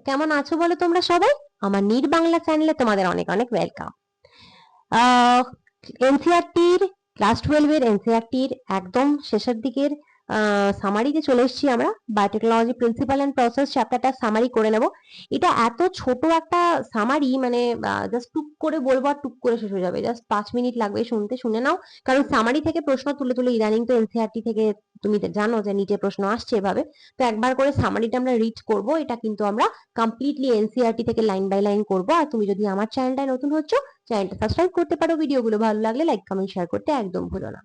কেমন আছো বলো তোমরা সবাই? আমার নির বাংলা চ্যানেলে তোমাদের অনেক অনেক ওয়েলকাম। এনসিইআরটির ক্লাস 12 এর এনসিইআরটির একদম শেষের দিকের সামারিতে চলে এসেছি আমরা। বায়োটেকনোলজি প্রিন্সিপাল এন্ড প্রসেস চ্যাপ্টারটা সামারি করে নেব। এটা এত ছোট একটা সামারি, মানে জাস্ট টুক করে বলবো আর টুক করে শেষ হয়ে যাবে, জাস্ট 5 মিনিট লাগবে শুনতে, শুনে নাও। কারণ সামারি থেকে প্রশ্ন তুলে তুলে ইদানিং তো এনসিইআরটি থেকে তুমি জানো যে নিচে প্রশ্ন আসছে এভাবে। তো একবার করে সামারিটা আমরা রিড করব। এটা কিন্তু আমরা কমপ্লিটলি এনসিইআরটি থেকে লাইন বাই লাইন করব। আর তুমি যদি আমার চ্যানেলটায় নতুন হচ্ছ, চ্যানেলটা সাবস্ক্রাইব করতে পারো। ভিডিওগুলো ভালো লাগলে লাইক কমেন্ট শেয়ার করতে একদম ভুলো না।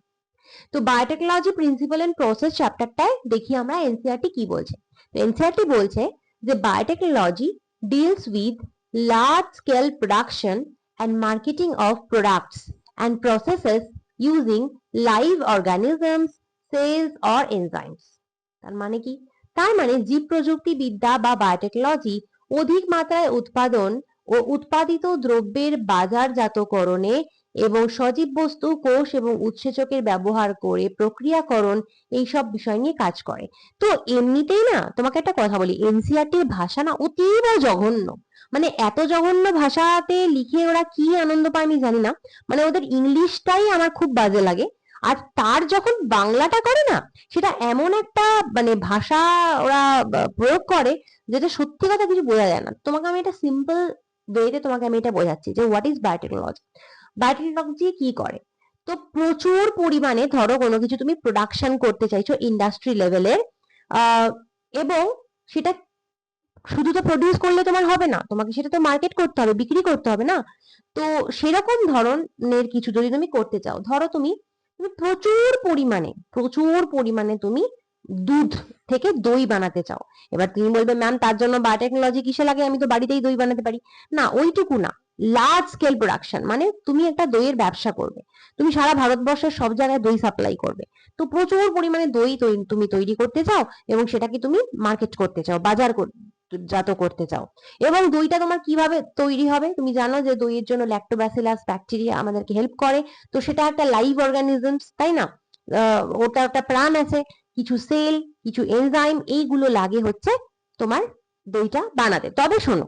তো বায়োটেকনোলজি প্রিন্সিপাল এন্ড প্রসেস চ্যাপ্টারটায় দেখি আমরা এনসিইআরটি কি বলছে। তো এনসিইআরটি বলছে যে biotechnology deals with large scale production and marketing of products and processes using live organisms, cells or enzymes. তার মানে কি? তার মানে জীব প্রযুক্তিবিদ্যা বা বায়োটেকনোলজি অধিক মাত্রায় উৎপাদন ও উৎপাদিত দ্রব্যের বাজারজাতকরণে এবং সজীব বস্তু, কোষ এবং উৎসেচকের ব্যবহার করে প্রক্রিয়াকরণ, এইসব বিষয় নিয়ে কাজ করে। তো এমনিতেই না তোমাকে একটা কথা বলি, এনসিইআরটির ভাষা না অতীব জঘন্য। মানে এত জঘন্য ভাষাতে লিখে ওরা কি আনন্দ পায় আমি জানি না। মানে ওদের ইংলিশটাই আমার খুব বাজে লাগে। আর তার যখন বাংলাটা করে না, সেটা এমন একটা মানে ভাষা ওরা প্রয়োগ করে যেটা সত্যি কথা কিছু বোঝা যায় না। তোমাকে আমি এটা সিম্পল ওয়েতে তোমাকে আমি এটা বোঝাচ্ছি যে হোয়াট ইজ বায়োটেকনোলজি। বায়োটেকনোলজি কি করে? তো প্রচুর পরিমাণে ধরো কোনো কিছু তুমি প্রোডাকশন করতে চাইছো ইন্ডাস্ট্রি লেভেলের, এবং সেটা শুধু তো প্রডিউস করলে তোমার হবে না, তোমাকে সেটা তো মার্কেট করতে হবে, বিক্রি করতে হবে না? তো সেরকম ধরনের কিছু যদি তুমি করতে চাও, ধরো তুমি তুমি প্রচুর পরিমাণে তুমি দুধ থেকে দই বানাতে চাও। এবার তুমি বলবে ম্যাম তার জন্য বায়োটেকনোলজি কিসে লাগে, আমি তো বাড়িতেই দই বানাতে পারি। না, ওইটুকু না। লার্জ স্কেল প্রোডাকশন মানে তুমি একটা দইয়ের ব্যবসা করবে, তুমি সারা ভারতবর্ষের সব জায়গায় দই সাপ্লাই করবে। তো প্রচুর পরিমাণে দই তুমি তৈরি করতে চাও এবং সেটাকে তুমি মার্কেট করতে চাও, জাত করতে চাও। এবং দইটা তোমার কিভাবে তৈরি হবে? তুমি জানো যে দইয়ের জন্য ল্যাক্টোব্যাসিলাস ব্যাকটেরিয়া আমাদেরকে হেল্প করে। তো সেটা একটা লাইভ অর্গানিজমস, তাই না? ওটা একটা প্রাণ আছে, কিছু সেল, কিছু এনজাইম, এইগুলো লাগে হচ্ছে তোমার দইটা বানাতে। তবে শোনো,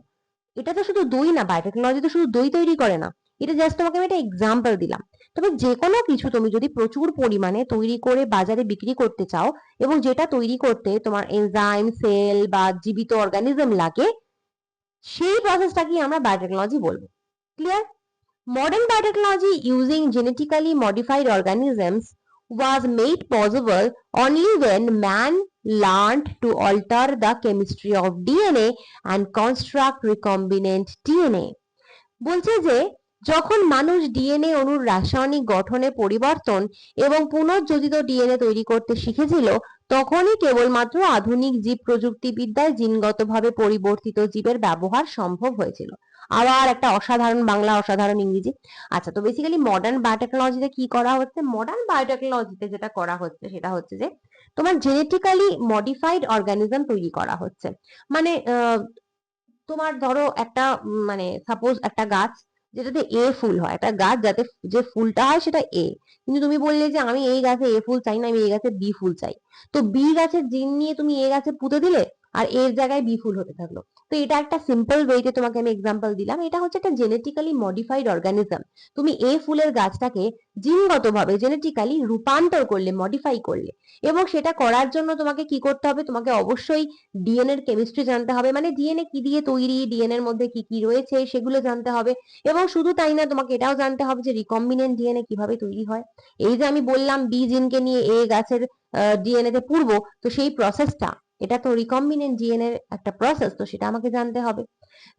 এটা তো শুধু দই না, বায়োটেকনোলজি তো শুধু দই তৈরি করে না। এটা জাস্ট তোমাকে আমি একটা এক্সাম্পল দিলাম। তবে যে কোনো কিছু তুমি যদি প্রচুর পরিমাণে তৈরি করে বাজারে বিক্রি করতে চাও এবং যেটা তৈরি করতে তোমার এনজাইম, সেল বা জীবিত অর্গানিজম লাগে, সেই প্রসেসটাকে আমরা বায়োটেকনোলজি বলবো। Clear? Modern biotechnology using genetically modified organisms was made possible only when man learned to alter the chemistry of DNA and construct recombinant DNA. বলছে যে যখন মানুষ ডিএনএ অণুর রাসায়নিক গঠনে পরিবর্তন এবং পুনর্যোজিত ডিএনএ তৈরি করতে শিখেছিল, তখনই কেবলমাত্র আধুনিক জীব প্রযুক্তিবিদ্যায় জিনগতভাবে পরিবর্তিত জীবের ব্যবহার সম্ভব হয়েছিল। আবার একটা অসাধারণ বাংলা, অসাধারণ ইংরেজি। আচ্ছা, তো বেসিক্যালি মডার্ন বায়োটেকনোলজিতে কি করা হচ্ছে? মডার্ন বায়োটেকনোলজিতে যেটা করা হচ্ছে সেটা হচ্ছে যে তোমার জেনেটিক্যালি মডিফাইড অর্গানিজম তৈরি করা হচ্ছে। মানে তোমার ধরো একটা মানে সাপোজ একটা গাছ যেটাতে এ ফুল হয়, একটা গাছ যাতে যে ফুলটা হয় সেটা এ, কিন্তু তুমি বললে যে আমি এই গাছে এ ফুল চাই না, আমি এই গাছে বি ফুল চাই। তো বি গাছের জিন নিয়ে তুমি এ গাছে পুঁতে দিলে আর এর জায়গায় বি ফুল হতে থাকলো। তো এটা একটা সিম্পল ওয়েতে তোমাকে আমি এক্সাম্পল দিলাম। এটা হচ্ছে একটা জেনেটিক্যালি মডিফাইড অর্গানিজম। তুমি এ ফুলের গাছটাকে জিনগতভাবে জেনেটিক্যালি রূপান্তর করলে, মডিফাই করলে। এবং সেটা করার জন্য তোমাকে কি করতে হবে? তোমাকে অবশ্যই ডিএনএ এর কেমিস্ট্রি জানতে হবে, মানে ডিএনএ কি দিয়ে তৈরি, ডিএনএ এর মধ্যে কি কি রয়েছে সেগুলো জানতে হবে। এবং শুধু তাই না, তোমাকে এটাও জানতে হবে যে রিকম্বিনেন্ট ডিএনএ কিভাবে তৈরি হয়। এই যে আমি বললাম বি জিনকে নিয়ে এ গাছের ডিএনএ তে পুরবো, তো সেই প্রসেসটা, এটা তো রিকম্বিনেন্ট ডিএনএ এর একটা প্রসেস, তো সেটা আমাকে জানতে হবে।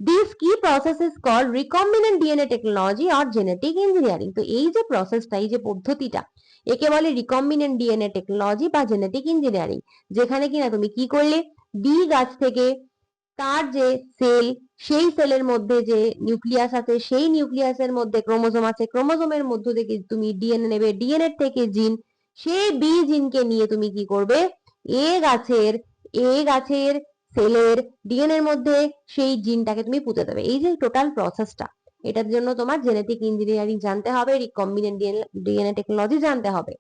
দিস কি process is called recombinant DNA technology or genetic engineering. তো এই যে প্রসেসটা, এই যে পদ্ধতিটা, একে বলে রিকম্বিনেন্ট ডিএনএ টেকনোলজি বা জেনেটিক ইঞ্জিনিয়ারিং। যেখানে কিনা তুমি কি করলে, বি গাছ থেকে তার যে সেল, সেই সেলের মধ্যে যে নিউক্লিয়াস আছে, সেই নিউক্লিয়াসের মধ্যে ক্রোমোজোম আছে, ক্রোমোজোমের মধ্য থেকে তুমি ডিএনএ নেবে, ডিএনএ থেকে জিন, সেই বি জিনকে নিয়ে তুমি কি করবে, এ গাছের সেলের ডিএনএ এর মধ্যে সেই জিনটাকে তুমি পুঁতে দেবে। এই যে টোটাল প্রসেসটা, এটার জন্য তোমার জেনেটিক ইঞ্জিনিয়ারিং জানতে হবে, রিকম্বিনেন্ট ডিএনএ টেকনোলজি জানতে হবে।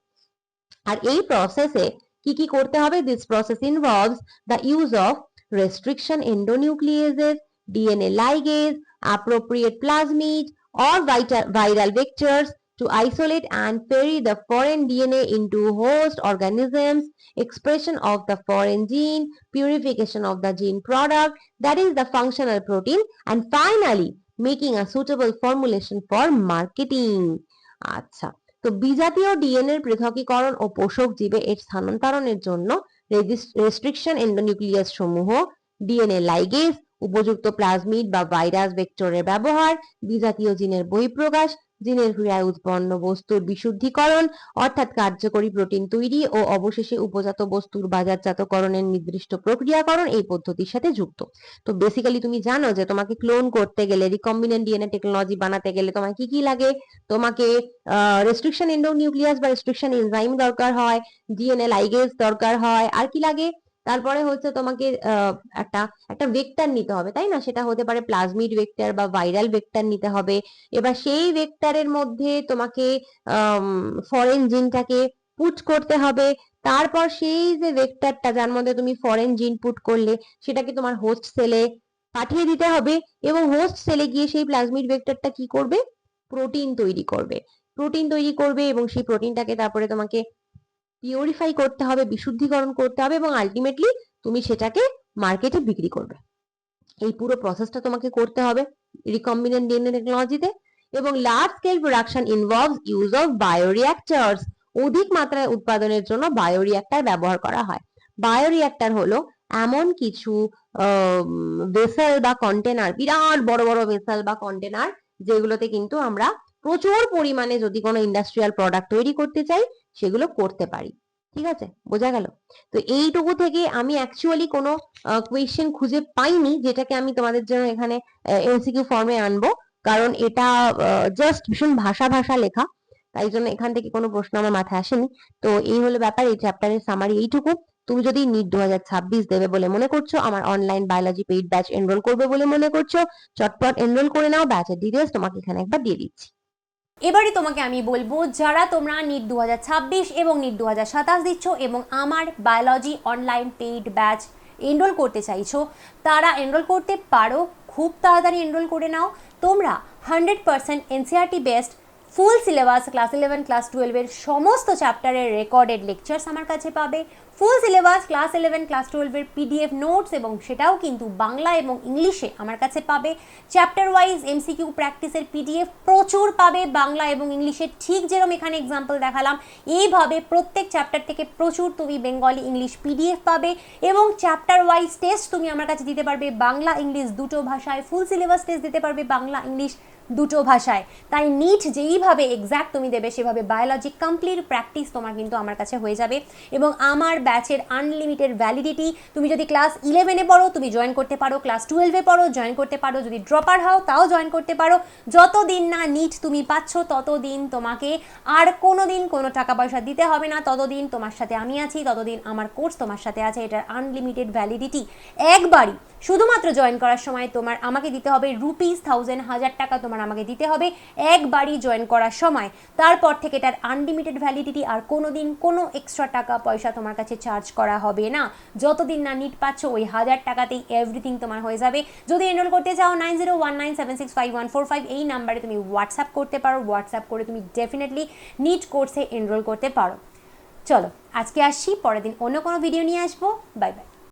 আর এই প্রসেসে কি কি করতে হবে? This process involves the use of restriction endonucleases, DNA ligase, appropriate plasmid or viral vectors to isolate and ferry the foreign DNA into host organisms, expression of the foreign gene, purification of the gene product, that is the functional protein, and finally making a suitable formulation for marketing. আচ্ছা, তো বিজাতীয় DNA এর পৃথকীকরণ ও পোষক জীবে এর স্থানান্তরণের জন্য restriction endonuclease সমূহ, ডিএনএ লাইগেজ, উপযুক্ত প্লাজমিড বা ভাইরাস ভেক্টরের ব্যবহার, বিজাতীয় জিনের বহিঃপ্রকাশ, জিনের ক্রিয়ায় উৎপন্ন বস্তুর বিশুদ্ধীকরণ অর্থাৎ কার্যকরী প্রোটিন তৈরি ও অবশেষে উপজাত বস্তুর বাজারজাতকরণের নির্দিষ্ট প্রক্রিয়াকরণ এই পদ্ধতির সাথে যুক্ত। তো বেসিক্যালি তুমি জানো যে তোমাকে ক্লোন করতে গেলে, রিকম্বিনেন্ট ডিএনএ টেকনোলজি বানাতে গেলে তোমার কি কি লাগে? তোমাকে রেস্ট্রিকশন এন্ডোনিউক্লিয়াস বা রেস্ট্রিকশন এনজাইম দরকার হয়, ডিএনএ লাইগেজ দরকার হয়, আর কি লাগে? তারপরে হচ্ছে তোমাকে একটা একটা ভেক্টর নিতে হবে, তাই না? সেটা হতে পারে প্লাজমিড ভেক্টর বা ভাইরাল ভেক্টর নিতে হবে। এবার সেই ভেক্টরের মধ্যে তোমাকে ফরেন জিনটাকে পুট করতে হবে। তারপর সেই যে ভেক্টরটা যার মধ্যে তুমি ফরেন জিন পুট করলে সেটাকে তোমার হোস্ট সেলে পাঠিয়ে দিতে হবে, এবং হোস্ট সেলে গিয়ে সেই প্লাজমিড ভেক্টরটা কি করবে? প্রোটিন তৈরি করবে। প্রোটিন তৈরি করবে এবং সেই প্রোটিনটাকে তারপরে তোমাকে পিউরিফাই করতে হবে, বিশুদ্ধিকরণ করতে হবে, এবং আলটিমেটলি তুমি সেটাকে মার্কেটে বিক্রি করবে। এই পুরো প্রসেসটা তোমাকে করতে হবে রিকম্বিনেন্ট ডিএনএ টেকনোলজিতে। এবং large scale production involves use of bioreactors. অধিক মাত্রায় উৎপাদনের জন্য বায়োরিঅ্যাক্টর ব্যবহার করা হয়। বায়োরিঅ্যাক্টর হলো এমন কিছু ভেসেল বা কন্টেনার, বিরাট বড় বড় ভেসেল বা কন্টেনার, যেগুলোতে কিন্তু আমরা প্রচুর পরিমাণে যদি কোনো ইন্ডাস্ট্রিয়াল প্রোডাক্ট তৈরি করতে চাই সেগুলো করতে পারি। ঠিক আছে, বোঝা গেল? তো এইটুকু থেকে আমি অ্যাকচুয়ালি কোনো কোয়েশ্চেন খুঁজে পাইনি যেটাকে আমি তোমাদের জন্য এখানে এমসিকিউ ফর্মে আনবো, কারণ এটা জাস্ট ভীষণ ভাষা ভাষা লেখা, তাই জন্য এখান থেকে কোনো প্রশ্ন আমার মাথায় আসেনি। তো এই হলো ব্যাপার, এই চ্যাপ্টারের সামারি এইটুকু। তুমি যদি নিট 2026 দেবে বলে মনে করছো, আমার online biology paid batch enrol করবে বলে মনে করছো, চটপট এনরোল করে নাও। ব্যাচের ডিটেলস তোমাকে এখানে একবার দিয়ে দিচ্ছি। এবারে তোমাকে আমি বলবো, যারা তোমরা নিট 2026 এবং নিট 2027 দিচ্ছ এবং আমার biology online paid batch enrol করতে চাইছো, তারা এনরোল করতে পারো। খুব তাড়াতাড়ি এনরোল করে নাও। তোমরা 100% NCERT best full syllabus class 11 class 12 এর সমস্ত চ্যাপ্টারের রেকর্ডেড লেকচার্স আমার কাছে পাবে। ফুল সিলেবাস ক্লাস 11 ক্লাস 12 এর পিডিএফ নোটস, এবং সেটাও কিন্তু বাংলা এবং ইংলিশে আমার কাছে পাবে। চ্যাপ্টার ওয়াইজ এমসিকিউ প্র্যাকটিসের পিডিএফ প্রচুর পাবে বাংলা এবং ইংলিশে, ঠিক যেরকম এখানে এক্সাম্পল দেখালাম। এইভাবে প্রত্যেক চ্যাপ্টার থেকে প্রচুর তুমি বেঙ্গলি ইংলিশ পিডিএফ পাবে, এবং চ্যাপ্টার ওয়াইজ টেস্ট তুমি আমার কাছে দিতে পারবে বাংলা ইংলিশ দুটো ভাষায়। ফুল সিলেবাস টেস্ট দিতে পারবে বাংলা ইংলিশ দুটো ভাষায়। তাই নিট যেইভাবে এক্স্যাক্ট তুমি দেবে সেভাবে বায়োলজি কমপ্লিট প্র্যাকটিস তোমার কিন্তু আমার কাছে হয়ে যাবে। এবং আমার ব্যাচের আনলিমিটেড ভ্যালিডিটি, তুমি যদি ক্লাস 11-এ পড়ো তুমি জয়েন করতে পারো, ক্লাস 12-এ পড়ো জয়েন করতে পারো, যদি ড্রপার হও তাও জয়েন করতে পারো। যতদিন না নিট তুমি পাচ্ছ ততদিন তোমাকে আর কোনো দিন কোনো টাকা পয়সা দিতে হবে না, ততদিন তোমার সাথে আমি আছি, ততদিন আমার কোর্স তোমার সাথে আছে। এটার আনলিমিটেড ভ্যালিডিটি। একবারই শুধুমাত্র জয়েন করার সময় তোমার আমাকে দিতে হবে ₹1000 1000 টাকা তোমার আমাকে দিতে হবে একবারই জয়েন করার সময়। তারপর থেকে এটার আনলিমিটেড ভ্যালিডিটি, আর কোনো দিন কোনো এক্সট্রা টাকা পয়সা তোমার কাছে চার্জ করা হবে না। যতদিন না নিট পাচ্ছ ওই 1000 টাকাতেই এভরিথিং তোমার হয়ে যাবে। যদি এনরোল করতে চাও 9019765145 এই নাম্বারে তুমি হোয়াটসঅ্যাপ করতে পারো। হোয়াটসঅ্যাপ করে তুমি ডেফিনেটলি নিট কোর্সে এনরোল করতে পারো। চলো আজকে আসছি, পরের দিন অন্য কোনো ভিডিও নিয়ে আসবো। Bye bye.